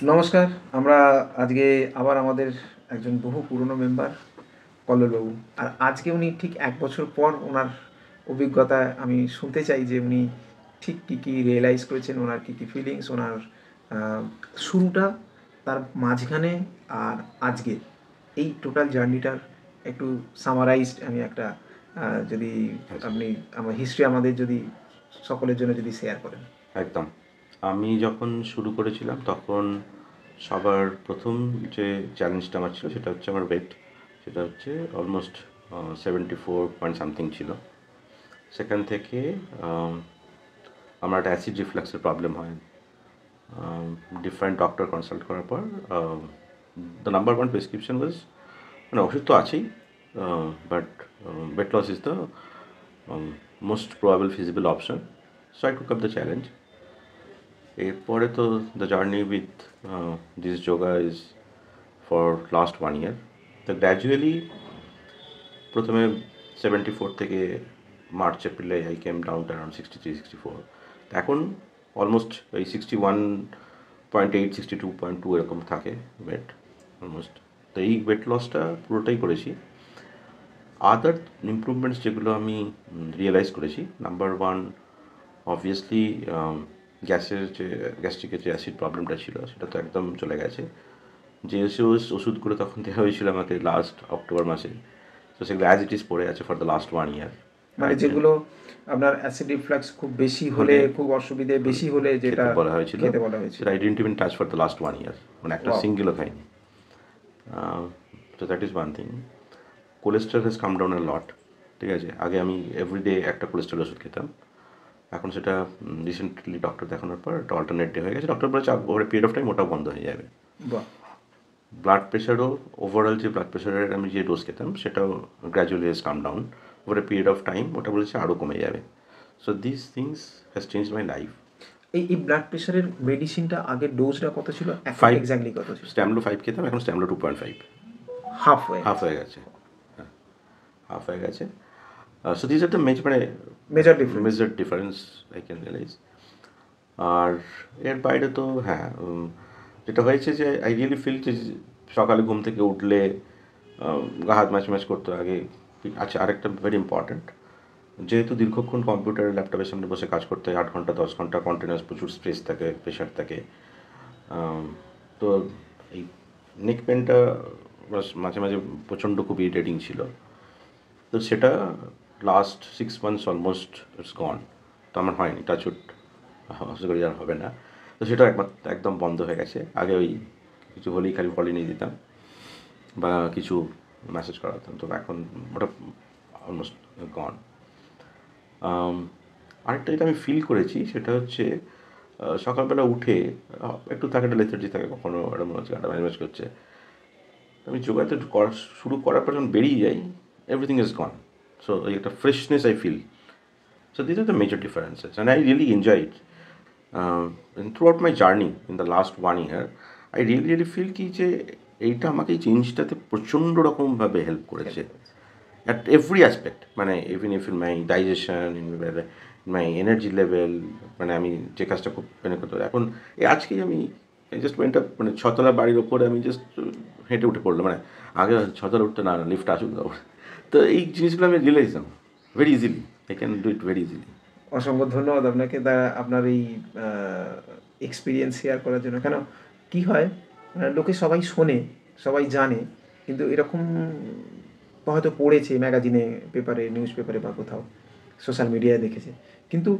নমস্কার। আমরা আজকে আবার আমাদের একজন বহু পুরনো মেম্বার কল্লোলবাবু, আর আজকে উনি ঠিক 1 বছর পর ওনার অভিজ্ঞতা আমি শুনতে চাই যে উনি ঠিক কী কী রিয়েলাইজ করেছেন, ওনার কী কী ফিলিংস, ওনার আহ, শুরুটা, তার মাঝখানে আর আজকে এই টোটাল জার্নিটার একটু সামারাইজড আমি একটা যদি আপনি আমার হিস্ট্রি আমাদের যদি সকলের জন্য যদি শেয়ার করেন। একদম। আমি যখন শুরু করেছিলাম তখন সবার প্রথম যে চ্যালেঞ্জটা আমার ছিল সেটা হচ্ছে আমার ওয়েট। সেটা হচ্ছে অলমোস্ট 74 পয়েন্ট সামথিং ছিল। সেখান থেকে আম, আমার একটা অ্যাসিড রিফ্লাক্সের প্রবলেম হয়। ডিফারেন্ট ডক্টর কনসাল্ট করার পর the number one prescription was, মানে ওষুধ তো আছেই, but weight loss is the most probable feasible option. So I took up the challenge. এরপরে তো the journey with this yoga is for last 1 year. তো gradually প্রথমে 74 থেকে মার্চ এপ্রিলে I came down to around 63-64। এখন অলমোস্ট ওই 61.8 62.2 এরকম থাকে ওয়েট অলমোস্ট। তো এই ওয়েট লসটা পুরোটাই করেছি। আদার ইমপ্রুভমেন্টস যেগুলো আমি রিয়েলাইজ করেছি, নাম্বার ওয়ান অবভিয়াসলি গ্যাস্ট্রিকের যে অ্যাসিড প্রবলেমটা ছিল সেটা তো একদম চলে গেছে। যে ওষুধগুলো তখন দেওয়া হয়েছিল আমাকে লাস্ট অক্টোবর মাসে, তো সেগুলো অ্যাজ ইট ইজ পড়ে আছে ফর দ্য লাস্ট 1 ইয়ার। মানে যেগুলো আপনার অ্যাসিড রিফ্লাক্স খুব বেশি হলে, খুব অসুবিধে বেশি হলে যেটা খেতে বলা হয়েছিল, খেতে বলা হয়েছিল। সেটা I didn't even touch for the last 1 year, মানে একটা ওয়াও। সিঙ্গেলও খাইনি। তো that is one thing. Cholesterol has come down a lot. ঠিক আছে, আগে আমি এভরিডে একটা কোলেস্ট্রল ওষুধ খেতাম, এখন সেটা রিসেন্টলি ডক্টর দেখানোর পর একটা অল্টারনেট ডে হয়ে গেছে। ডক্টর বলেছে ওভার পিরিয়ড অফ টাইম ওটাও বন্ধ হয়ে যাবে। বাহ। ব্লাড প্রেশারও ওভারঅল যে ব্লাড প্রেশারের আমি যে ডোজ খেতাম সেটাও gradually has come down over a period of time, ওটা বলেছে আরও কমে যাবে। So this things has change my life. এই ব্লাড প্রেশারের মেডিসিনটা আগের ডোজটা কত ছিল, এখন 5, এক্স্যাক্টলি কত ছিল? স্ট্যামলো 5 খেতাম, এখন স্ট্যামলো 2.5। হাফ হয়ে হাফ হয়ে গেছে। হ্যাঁ, হাফ হয়ে গেছে। সো দিস আর দ্য মানে major difference. Major difference I can realize. আর এর বাইরে তো হ্যাঁ, যেটা হয়েছে যে আই রিয়েলি ফিল যে সকালে ঘুম থেকে উঠলে গা হাত ম্যাচ করতো আগে। আচ্ছা, আরেকটা ভেরি ইম্পর্ট্যান্ট, যেহেতু দীর্ঘক্ষণ কম্পিউটার ল্যাপটপের সামনে বসে কাজ করতে হয়, 8 ঘন্টা 10 ঘন্টা কন্টিনিউয়াস, প্রচুর স্ট্রেস থাকে, প্রেশার থাকে। তো এই নেক পেনটা মাঝে মাঝে প্রচণ্ড খুব ইরিটেটিং ছিল। তো সেটা লাস্ট 6 মান্থস অলমোস্ট ইটস গন। তো আমার হয়নি, টাচউড, আশা করি আর হবে না। তো সেটা একদম বন্ধ হয়ে গেছে। আগে ওই কিছু হলেই খালি ভলি নিয়ে দিতাম বা কিছু মেসেজ করাতাম, তো এখন ওটা অলমোস্ট গন। আরেকটা যেটা আমি ফিল করেছি সেটা হচ্ছে সকালবেলা উঠে একটু থাকে, একটা লেথার্জি থাকে, কখনো একটা মনে হচ্ছে গাটা ম্যাচ করছে। আমি যোগাতে শুরু করার পর যখন বেরিয়ে যাই, এভরিথিং ইজ গন। সো এই একটা freshness I feel. So this are the major differences and I really enjoy it. Throughout my journey in the last 1 year I really feel কি যে এইটা আমাকে এই চেঞ্জটাতে প্রচণ্ড রকমভাবে হেল্প করেছে অ্যাট এভরি অ্যাসপেক্ট। মানে even if in my digestion, in my energy level, মানে আমি যে কাজটা খুব মানে করতে এখন আজকেই আমি জাস্ট ওয়েন্ট আপ, মানে 6 তলা বাড়ির ওপরে আমি জাস্ট হেঁটে উঠে পড়লাম। মানে আগে 6 তলা উঠতে না, লিফট আসুক না। তো এই জিনিসগুলো আমি রিয়েলাইজলাম very easily, I can do it very easily. অসংখ্য ধন্যবাদ আপনাকে আপনার এই এক্সপিরিয়েন্স শেয়ার করার জন্য। কেন কি হয়, লোকে সবাই শোনে, সবাই জানে, কিন্তু এরকম হয়তো পড়েছে ম্যাগাজিনে, পেপারে, নিউজ পেপারে বা কোথাও সোশ্যাল মিডিয়ায় দেখেছে, কিন্তু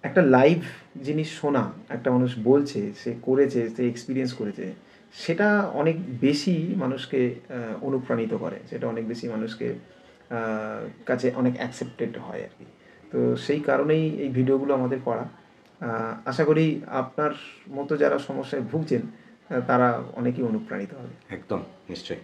একটা লাইভ জিনিস শোনা, একটা মানুষ বলছে, সে করেছে, সে এক্সপিরিয়েন্স করেছে, সেটা অনেক বেশি মানুষকে অনুপ্রাণিত করে, সেটা অনেক বেশি মানুষকে কাছে অনেক অ্যাকসেপ্টেড হয় আর কি। তো সেই কারণেই এই ভিডিওগুলো আমাদের করা। আশা করি আপনার মতো যারা সমস্যায় ভুগছেন তারা অনেকেই অনুপ্রাণিত হবে। একদম নিশ্চয়ই।